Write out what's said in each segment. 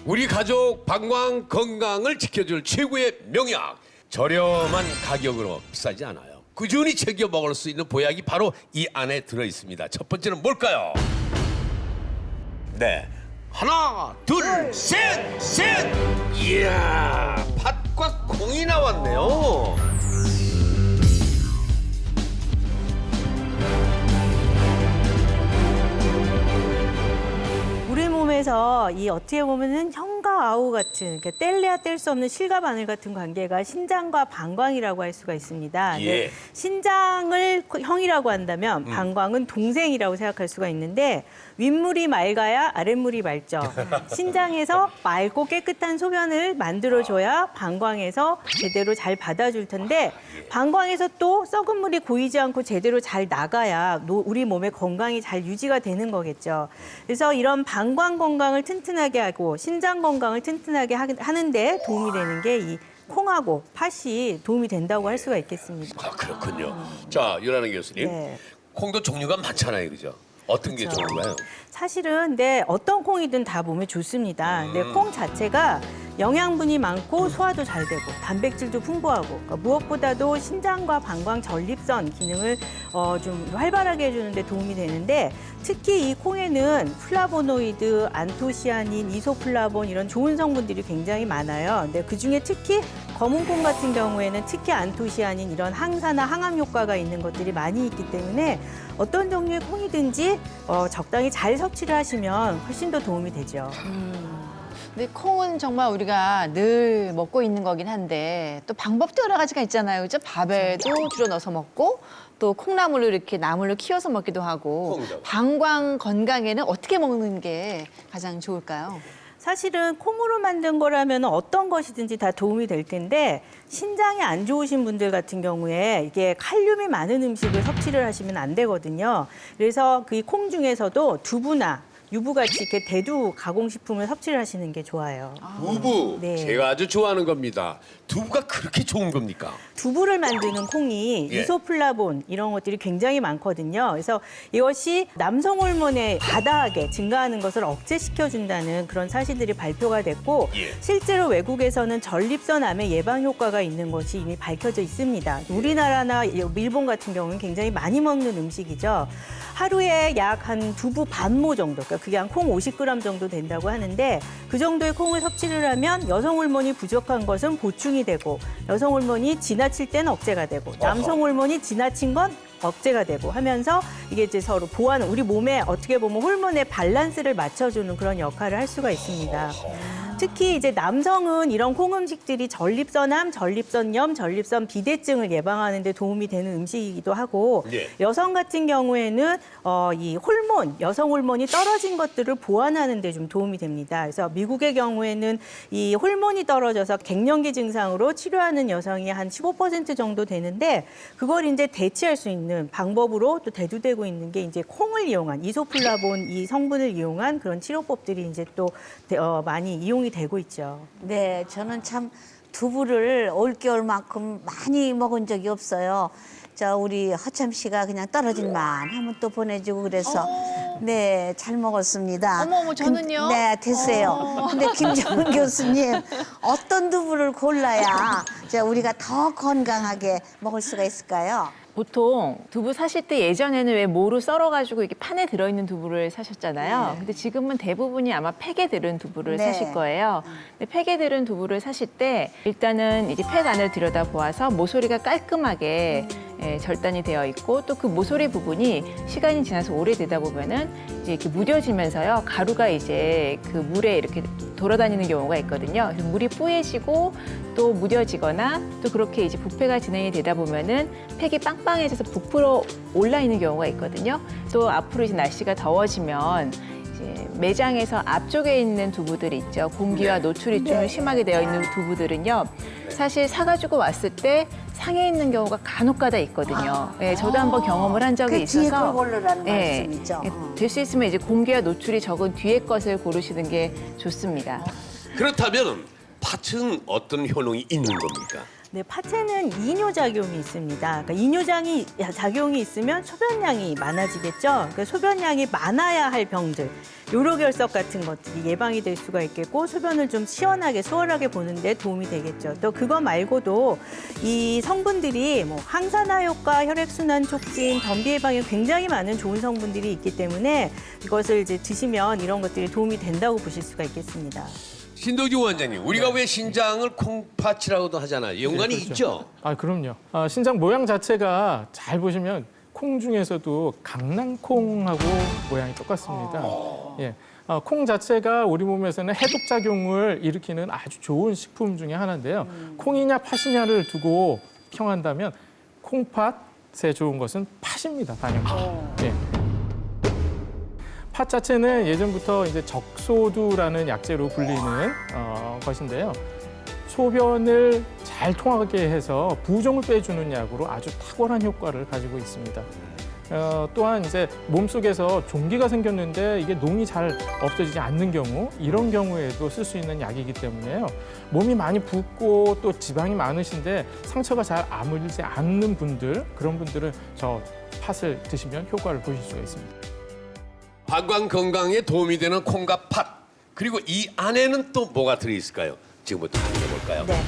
우리 가족 방광 건강을 지켜줄 최고의 명약. 저렴한 가격으로 비싸지 않아요. 꾸준히 챙겨 먹을 수 있는 보약이 바로 이 안에 들어 있습니다. 첫 번째는 뭘까요? 네. 하나, 둘, 셋, 셋! 이야, 팥과 콩이 나왔네요. 우리 몸에서 이 어떻게 보면은 형과 아우 같은 뗄래야 뗄 수 없는 실과 바늘 같은 관계가 신장과 방광이라고 할 수가 있습니다. 예. 신장을 형이라고 한다면 방광은 동생이라고 생각할 수가 있는데 윗물이 맑아야 아랫물이 맑죠. 신장에서 맑고 깨끗한 소변을 만들어줘야 방광에서 제대로 잘 받아줄 텐데 방광에서 또 썩은 물이 고이지 않고 제대로 잘 나가야 우리 몸의 건강이 잘 유지가 되는 거겠죠. 그래서 이런 방광 건강을 튼튼하게 하고 신장 건강을 튼튼하게 하는데 도움이 되는 게 이 콩하고 팥이 도움이 된다고 할 수가 있겠습니다. 아, 그렇군요. 자, 윤하는 교수님. 네. 콩도 종류가 많잖아요, 그죠? 어떤 게 그렇죠. 좋은가요? 사실은 근데 어떤 콩이든 다 몸에 좋습니다. 근데 콩 자체가 영양분이 많고 소화도 잘 되고 단백질도 풍부하고 그러니까 무엇보다도 신장과 방광 전립선 기능을 좀 활발하게 해주는 데 도움이 되는데 특히 이 콩에는 플라보노이드, 안토시아닌, 이소플라본 이런 좋은 성분들이 굉장히 많아요. 근데 그중에 특히 검은 콩 같은 경우에는 특히 안토시아닌 이런 항산화, 항암 효과가 있는 것들이 많이 있기 때문에 어떤 종류의 콩이든지 적당히 잘 섭취를 하시면 훨씬 더 도움이 되죠. 근데 콩은 정말 우리가 늘 먹고 있는 거긴 한데 또 방법도 여러 가지가 있잖아요. 그죠? 밥에도 주로 넣어서 먹고 또 콩나물로 이렇게 나물로 키워서 먹기도 하고 콩이죠. 방광 건강에는 어떻게 먹는 게 가장 좋을까요? 사실은 콩으로 만든 거라면 어떤 것이든지 다 도움이 될 텐데 신장이 안 좋으신 분들 같은 경우에 이게 칼륨이 많은 음식을 섭취를 하시면 안 되거든요. 그래서 그 콩 중에서도 두부나 유부같이 이렇게 대두 가공식품을 섭취를 하시는 게 좋아요. 두부. 네. 제가 아주 좋아하는 겁니다. 두부가 그렇게 좋은 겁니까? 두부를 만드는 콩이 예. 이소플라본 이런 것들이 굉장히 많거든요. 그래서 이것이 남성 호르몬의 과다하게 증가하는 것을 억제시켜준다는 그런 사실들이 발표가 됐고 예. 실제로 외국에서는 전립선 암의 예방 효과가 있는 것이 이미 밝혀져 있습니다. 우리나라나 일본 같은 경우는 굉장히 많이 먹는 음식이죠. 하루에 약 한 두부 반모 정도, 그러니까 그게 한 콩 50g 정도 된다고 하는데 그 정도의 콩을 섭취를 하면 여성 호르몬이 부족한 것은 보충이 되고 여성 호르몬이 지나칠 때는 억제가 되고 남성 호르몬이 지나친 건 억제가 되고 하면서 이게 이제 서로 보완, 우리 몸에 어떻게 보면 호르몬의 밸런스를 맞춰주는 그런 역할을 할 수가 있습니다. 특히 이제 남성은 이런 콩 음식들이 전립선암, 전립선염, 전립선 비대증을 예방하는 데 도움이 되는 음식이기도 하고 예. 여성 같은 경우에는 이 호르몬, 여성 호르몬이 떨어진 것들을 보완하는 데 좀 도움이 됩니다. 그래서 미국의 경우에는 이 호르몬이 떨어져서 갱년기 증상으로 치료하는 여성이 한 15% 정도 되는데 그걸 이제 대체할 수 있는 방법으로 또 대두되고 있는 게 이제 콩을 이용한 이소플라본 이 성분을 이용한 그런 치료법들이 이제 또 많이 이용이 되고 있죠. 네, 저는 참 두부를 올겨울만큼 많이 먹은 적이 없어요. 우리 허참 씨가 그냥 떨어질만 하면 또 보내주고 그래서 네, 잘 먹었습니다. 어머, 저는요? 네, 됐어요. 근데 김정은 교수님, 어떤 두부를 골라야 우리가 더 건강하게 먹을 수가 있을까요? 보통 두부 사실 때 예전에는 왜 모루 썰어가지고 이렇게 판에 들어있는 두부를 사셨잖아요. 근데 지금은 대부분이 아마 팩에 들은 두부를 네. 사실 거예요. 근데 팩에 들은 두부를 사실 때 일단은 이제 팩 안을 들여다 보아서 모서리가 깔끔하게 절단이 되어 있고 또 그 모서리 부분이 시간이 지나서 오래되다 보면은 이제 이렇게 무뎌지면서요. 가루가 이제 그 물에 이렇게 돌아다니는 경우가 있거든요. 그래서 물이 뿌얘지고 또 무뎌지거나 또 그렇게 이제 부패가 진행이 되다 보면은 팩이 빵빵해져서 부풀어 올라 있는 경우가 있거든요. 또 앞으로 이제 날씨가 더워지면 이제 매장에서 앞쪽에 있는 두부들이 있죠. 공기와 노출이 좀 심하게 되어 있는 두부들은요. 사실 사가지고 왔을 때 상해 있는 경우가 간혹가다 있거든요. 예, 저도 한번 경험을 한 적이 그 뒤에 있어서 걸 고르라는 말씀이죠. 될 수 있으면 이제 공기와 노출이 적은 뒤에 것을 고르시는 게 좋습니다. 그렇다면 팥은 어떤 효능이 있는 겁니까? 네, 파채는 이뇨작용이 있습니다. 그러니까 이뇨작용이 있으면 소변량이 많아지겠죠. 그러니까 소변량이 많아야 할 병들, 요로결석 같은 것들이 예방이 될 수가 있겠고 소변을 좀 시원하게 수월하게 보는 데 도움이 되겠죠. 또 그거 말고도 이 성분들이 뭐 항산화 효과, 혈액순환 촉진, 변비 예방에 굉장히 많은 좋은 성분들이 있기 때문에 이것을 이제 드시면 이런 것들이 도움이 된다고 보실 수가 있겠습니다. 신도주 원장님, 우리가 왜 신장을 콩팥이라고도 하잖아요. 연관이 그렇죠. 있죠? 아, 그럼요. 신장 모양 자체가 잘 보시면 콩 중에서도 강낭콩하고 모양이 똑같습니다. 예. 콩 자체가 우리 몸에서는 해독 작용을 일으키는 아주 좋은 식품 중에 하나인데요. 콩이냐 팥이냐를 두고 평한다면 콩팥에 좋은 것은 팥입니다, 당연히. 예. 팥 자체는 예전부터 이제 적소두라는 약재로 불리는 것인데요. 소변을 잘 통하게 해서 부종을 빼주는 약으로 아주 탁월한 효과를 가지고 있습니다. 또한 이제 몸속에서 종기가 생겼는데 이게 농이 잘 없어지지 않는 경우, 이런 경우에도 쓸 수 있는 약이기 때문에요. 몸이 많이 붓고 또 지방이 많으신데 상처가 잘 아물지 않는 분들, 그런 분들은 저 팥을 드시면 효과를 보실 수가 있습니다. 방광 건강에 도움이 되는 콩과 팥. 그리고 이 안에는 또 뭐가 들어있을까요? 지금부터 확인해 볼까요? 네.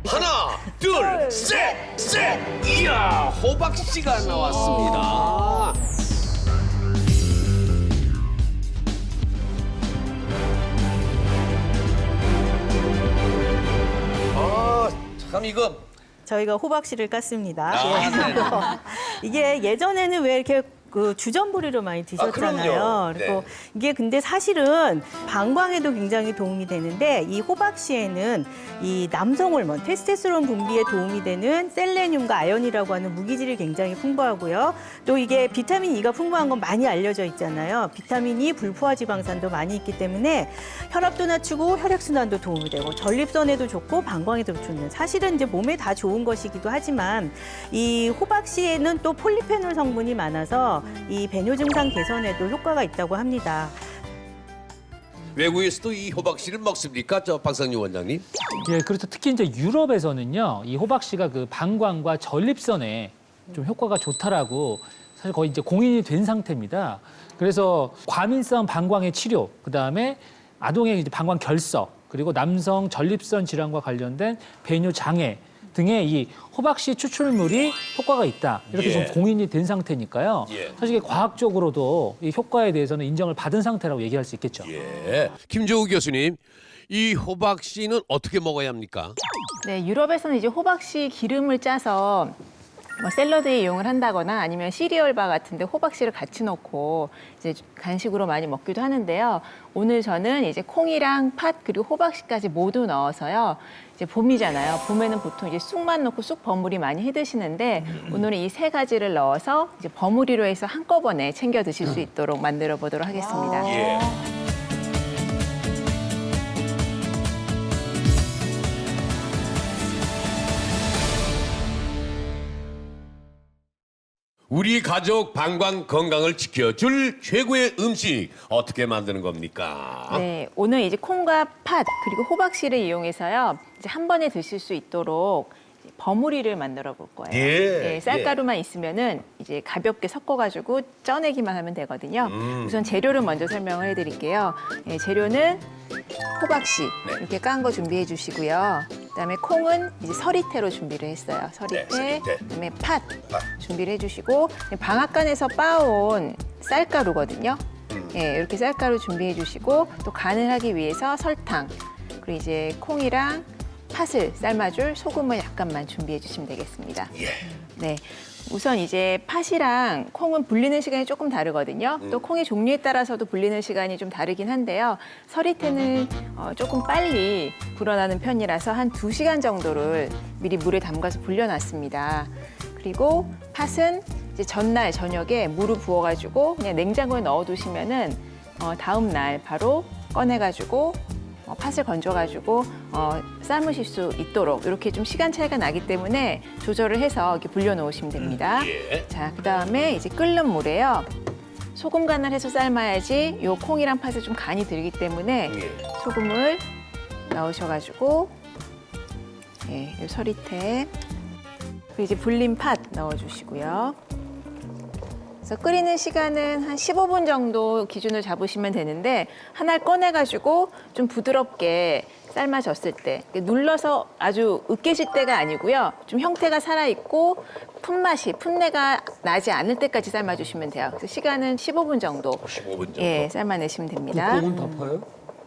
하나, 둘, 셋! 이야, 호박씨가 나왔습니다. 참 이거 저희가 호박씨를 깠습니다. 아, 네. 이게 예전에는 왜 이렇게 그 주전부리로 많이 드셨잖아요. 그럼요. 그리고 네. 이게 근데 사실은 방광에도 굉장히 도움이 되는데 이 호박씨에는 이 남성 호르몬 테스토스테론 분비에 도움이 되는 셀레늄과 아연이라고 하는 무기질이 굉장히 풍부하고요. 또 이게 비타민 E가 풍부한 건 많이 알려져 있잖아요. 비타민 E, 불포화 지방산도 많이 있기 때문에 혈압도 낮추고 혈액순환도 도움이 되고 전립선에도 좋고 방광에도 좋는, 사실은 이제 몸에 다 좋은 것이기도 하지만 이 호박씨에는 또 폴리페놀 성분이 많아서 이 배뇨 증상 개선에도 효과가 있다고 합니다. 외국에서도 이 호박씨를 먹습니까? 저 박상유 원장님. 예, 그렇죠. 특히 이제 유럽에서는요, 이 호박씨가 그 방광과 전립선에 좀 효과가 좋다라고 사실 거의 이제 공인이 된 상태입니다. 그래서 과민성 방광의 치료, 그 다음에 아동의 이제 방광 결석, 그리고 남성 전립선 질환과 관련된 배뇨 장애 등의 이 호박씨 추출물이 효과가 있다. 이렇게 예. 좀 공인이 된 상태니까요. 예. 사실 이게 과학적으로도 이 효과에 대해서는 인정을 받은 상태라고 얘기할 수 있겠죠. 예. 김종우 교수님, 이 호박씨는 어떻게 먹어야 합니까? 네, 유럽에서는 이제 호박씨 기름을 짜서 뭐 샐러드에 이용을 한다거나 아니면 시리얼바 같은데 호박씨를 같이 넣고 이제 간식으로 많이 먹기도 하는데요. 오늘 저는 이제 콩이랑 팥 그리고 호박씨까지 모두 넣어서요. 이제 봄이잖아요. 봄에는 보통 이제 쑥만 넣고 쑥 버무리 많이 해 드시는데 오늘은 이 세 가지를 넣어서 이제 버무리로 해서 한꺼번에 챙겨 드실 수 있도록 만들어 보도록 하겠습니다. 예. 우리 가족 방광 건강을 지켜줄 최고의 음식 어떻게 만드는 겁니까? 네, 오늘 이제 콩과 팥 그리고 호박씨를 이용해서요. 이제 한 번에 드실 수 있도록 이제 버무리를 만들어 볼 거예요. 예, 쌀가루만 있으면은 이제 가볍게 섞어가지고 쪄내기만 하면 되거든요. 우선 재료를 먼저 설명을 해드릴게요. 예, 재료는 호박씨 이렇게 깐 거 준비해 주시고요. 그다음에 콩은 이제 서리태로 준비를 했어요. 서리태, 네, 서리태. 그다음에 팥 준비를 해주시고 방앗간에서 빻아온 쌀가루거든요. 예, 이렇게 쌀가루 준비해 주시고 또 간을 하기 위해서 설탕 그리고 이제 콩이랑 팥을 삶아줄 소금을 약간만 준비해 주시면 되겠습니다. 예. 네. 우선 이제 팥이랑 콩은 불리는 시간이 조금 다르거든요. 또 콩의 종류에 따라서도 불리는 시간이 좀 다르긴 한데요. 서리태는 조금 빨리 불어나는 편이라서 한 2시간 정도를 미리 물에 담가서 불려놨습니다. 그리고 팥은 이제 전날 저녁에 물을 부어가지고 그냥 냉장고에 넣어두시면은 다음 날 바로 꺼내가지고 팥을 건져가지고 삶으실 수 있도록 이렇게 좀 시간 차이가 나기 때문에 조절을 해서 이렇게 불려놓으시면 됩니다. 예. 자, 그다음에 이제 끓는 물에요. 소금 간을 해서 삶아야지 요 콩이랑 팥에 좀 간이 들기 때문에 예. 소금을 넣으셔가지고 예, 이 서리태. 그리고 이제 불린 팥 넣어주시고요. 그래서 끓이는 시간은 한 15분 정도 기준을 잡으시면 되는데 하나를 꺼내가지고 좀 부드럽게 삶아졌을 때 눌러서 아주 으깨질 때가 아니고요. 좀 형태가 살아있고 풋내가 나지 않을 때까지 삶아주시면 돼요. 그래서 시간은 15분 정도 15분 정도. 예, 삶아내시면 됩니다. 뚜껑은 덮어요?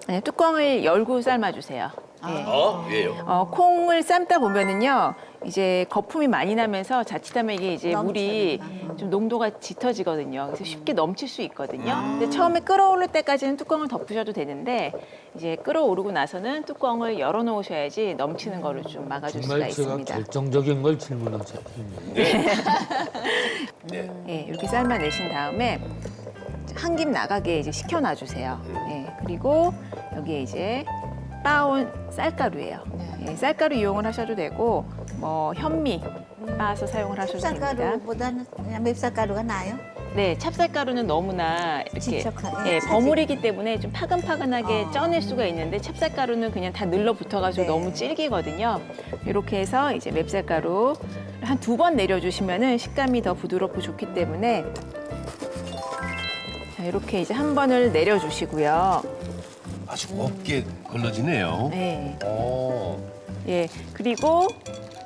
네, 뚜껑을 열고 삶아주세요. 예. 왜요? 콩을 삶다 보면은요, 이제 거품이 많이 나면서 자칫하면 이게 이제 물이 좀 농도가 짙어지거든요. 그래서 쉽게 넘칠 수 있거든요. 근데 처음에 끓어오를 때까지는 뚜껑을 덮으셔도 되는데 이제 끓어오르고 나서는 뚜껑을 열어놓으셔야지 넘치는 거를 좀 막아줄 수가 정말 제가 있습니다. 결정적인 걸 질문하셨군요. 예, 이렇게 삶아내신 다음에 한 김 나가게 이제 식혀놔주세요. 예, 그리고 여기에 이제 빻아온 쌀가루예요. 예, 쌀가루 이용을 하셔도 되고 뭐 현미 빻아서 사용을 하셔도 됩니다. 찹쌀가루보다는 그냥 맵쌀가루가 나아요? 네, 찹쌀가루는 너무나 이렇게 질척하게, 예, 차지. 버무리기 때문에 좀 파근파근하게 쪄낼 수가 있는데 찹쌀가루는 그냥 다 눌러 붙어가지고 네. 너무 질기거든요. 이렇게 해서 이제 맵쌀가루 한 2번 내려주시면은 식감이 더 부드럽고 좋기 때문에 자, 이렇게 이제 한 번을 내려주시고요. 아주 곱게 걸러지네요. 네. 오. 예, 그리고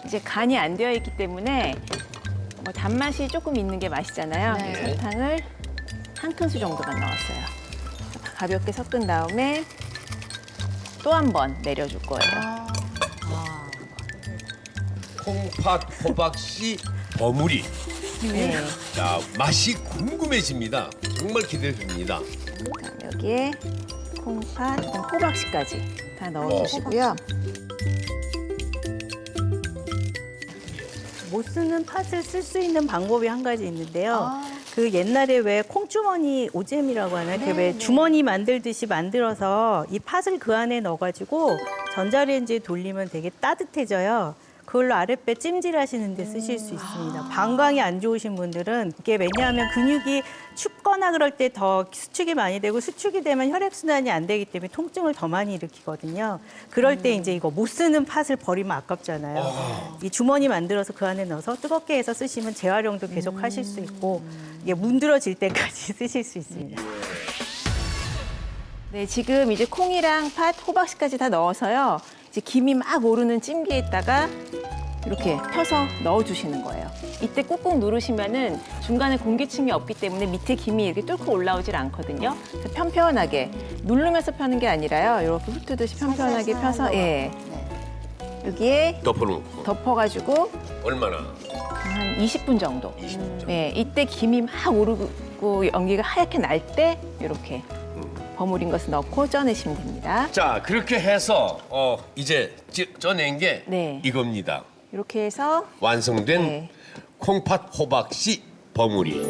이제 간이 안 되어 있기 때문에 뭐 단맛이 조금 있는 게 맛있잖아요. 네. 설탕을 한 큰술 정도만 넣었어요. 가볍게 섞은 다음에 또 한 번 내려줄 거예요. 콩팥 호박씨 버무리. 네. 자, 맛이 궁금해집니다. 정말 기대됩니다. 그다음 여기에 콩팥, 호박씨까지 다 넣어주시고요. 못 쓰는 팥을 쓸 수 있는 방법이 한 가지 있는데요. 그 옛날에 왜 콩주머니 오잼이라고 하나? 이렇게 왜 주머니 만들듯이 만들어서 이 팥을 그 안에 넣어가지고 전자레인지에 돌리면 되게 따뜻해져요. 그걸로 아랫배 찜질하시는 데 쓰실 수 있습니다. 방광이 안 좋으신 분들은 이게 왜냐하면 근육이 춥거나 그럴 때 더 수축이 많이 되고 수축이 되면 혈액순환이 안 되기 때문에 통증을 더 많이 일으키거든요. 그럴 때 이제 이거 못 쓰는 팥을 버리면 아깝잖아요. 이 주머니 만들어서 그 안에 넣어서 뜨겁게 해서 쓰시면 재활용도 계속 하실 수 있고 이게 문드러질 때까지 쓰실 수 있습니다. 네, 지금 이제 콩이랑 팥, 호박씨까지 다 넣어서요. 이제 김이 막 오르는 찜기에다가 이렇게 펴서 넣어주시는 거예요. 이때 꾹꾹 누르시면은 중간에 공기층이 없기 때문에 밑에 김이 이렇게 뚫고 올라오질 않거든요. 그래서 편편하게 누르면서 펴는 게 아니라요. 이렇게 훑듯이 편편하게 펴서 예. 여기에 덮어놓고. 덮어가지고 얼마나? 한 20분 정도. 20분 정도. 네, 이때 김이 막 오르고 연기가 하얗게 날 때 이렇게 버무린 것을 넣고 쪄내시면 됩니다. 자, 그렇게 해서 이제 쪄낸 게 네. 이겁니다. 이렇게 해서 완성된 네. 콩팥 호박씨 버무리.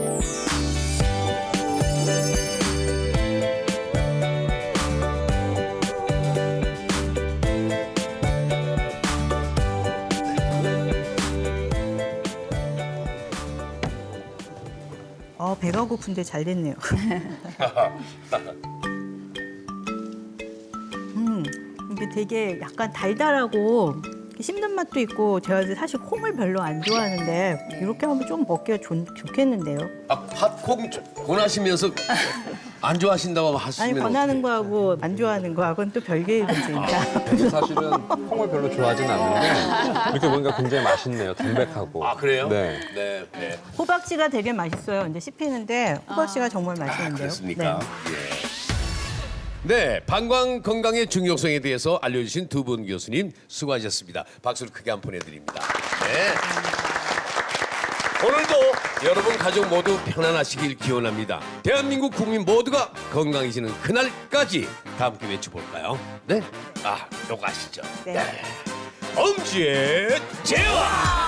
배가 고픈데 잘 됐네요. 이게 되게 약간 달달하고 씹는 맛도 있고 제가 사실 콩을 별로 안 좋아하는데 이렇게 하면 좀 먹기가 좋겠는데요. 아, 팥콩 권하시면서 안 좋아하신다고 하시면 아니 권하는 거하고 안 좋아하는 거하고는 또 별개의 문제니까. 저도 사실은 콩을 별로 좋아하진 않는데 이렇게 보니까 굉장히 맛있네요. 담백하고. 아, 그래요? 네. 네. 네. 호박씨가 되게 맛있어요. 이제 씹히는데 호박씨가 정말 맛있는데요. 그렇습니까? 네. 예. 네, 방광 건강의 중요성에 대해서 알려주신 두 분 교수님 수고하셨습니다. 박수를 크게 한 번 보내드립니다. 네. 오늘도 여러분 가족 모두 편안하시길 기원합니다. 대한민국 국민 모두가 건강해지는 그날까지 다 함께 외쳐볼까요? 네? 아, 요거 아시죠? 네. 엄지의 제왕!